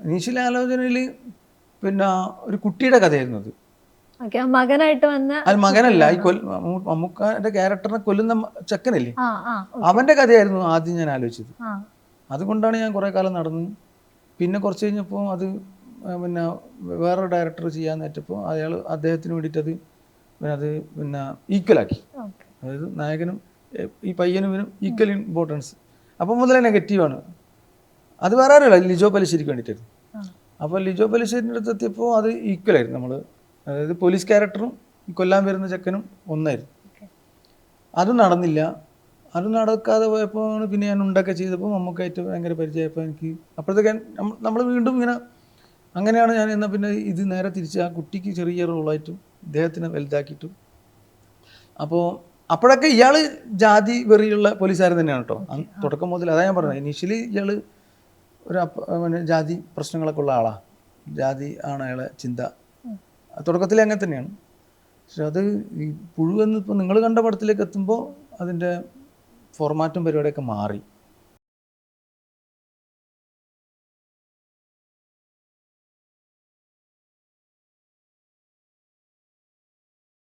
Initial ആലോചനയിൽ പിന്നെ ഒരു കുട്ടിയുടെ കഥയായിരുന്നു അത്. മകനായിട്ട് വന്ന അത് മകനല്ല, ഈ മമ്മൂക്കാന്റെ ക്യാരക്ടറിനെ കൊല്ലുന്ന ചെക്കനില്ലേ, അവന്റെ കഥയായിരുന്നു ആദ്യം ഞാൻ ആലോചിച്ചത്. അതുകൊണ്ടാണ് ഞാൻ കുറേ കാലം നടന്നു. പിന്നെ കുറച്ച് കഴിഞ്ഞപ്പോൾ അത് പിന്നെ വേറൊരു ഡയറക്ടർ ചെയ്യാൻ നേറ്റപ്പോൾ അദ്ദേഹത്തിന് വേണ്ടിയിട്ടത് പിന്നെ ഈക്വലാക്കി. അതായത് നായകനും ഈ പയ്യനും ഈക്വൽ ഇമ്പോർട്ടൻസ്. അപ്പം മുതലേ നെഗറ്റീവാണ്. അത് വേറെ അറിയില്ല, ലിജോ പലിശ്ശേരിക്ക് വേണ്ടിയിട്ടായിരുന്നു. അപ്പോൾ ലിജോ പലിശ്ശേരിൻ്റെ അടുത്ത് എത്തിയപ്പോൾ അത് ഈക്വലായിരുന്നു. നമ്മൾ അതായത് പോലീസ് ക്യാരക്ടറും കൊല്ലാൻ വരുന്ന ചെക്കനും ഒന്നായിരുന്നു. അതും നടന്നില്ല. അത് നടക്കാതെ പോയപ്പോൾ പിന്നെ ഞാൻ ഉണ്ടൊക്കെ ചെയ്തപ്പോൾ നമുക്കായിട്ട് ഭയങ്കര പരിചയമായപ്പോൾ എനിക്ക് അപ്പോഴത്തേക്ക് നമ്മൾ വീണ്ടും ഇങ്ങനെ അങ്ങനെയാണ് ഞാൻ എന്നാൽ പിന്നെ ഇത് നേരെ തിരിച്ച് ആ കുട്ടിക്ക് ചെറിയ റോളായിട്ടും ഇദ്ദേഹത്തിനെ വലുതാക്കിയിട്ടും. അപ്പോൾ അപ്പോഴൊക്കെ ഇയാൾ ജാതി വെറിയുള്ള പോലീസുകാരൻ തന്നെയാണ് കേട്ടോ തുടക്കം മുതൽ. അതാ ഞാൻ പറഞ്ഞത്, ഇനീഷ്യലി ഇയാൾ ഒരു ജാതി പ്രശ്നങ്ങളൊക്കെ ഉള്ള ആളാണ്. ജാതി ആണ് അയാളെ ചിന്ത. തുടക്കത്തിൽ അങ്ങനെ തന്നെയാണ്. പക്ഷെ അത് ഈ പുഴുവെന്ന് ഇപ്പോൾ നിങ്ങൾ കണ്ട പടത്തിലേക്ക് എത്തുമ്പോൾ അതിൻ്റെ ഫോർമാറ്റും പരിപാടിയൊക്കെ മാറി.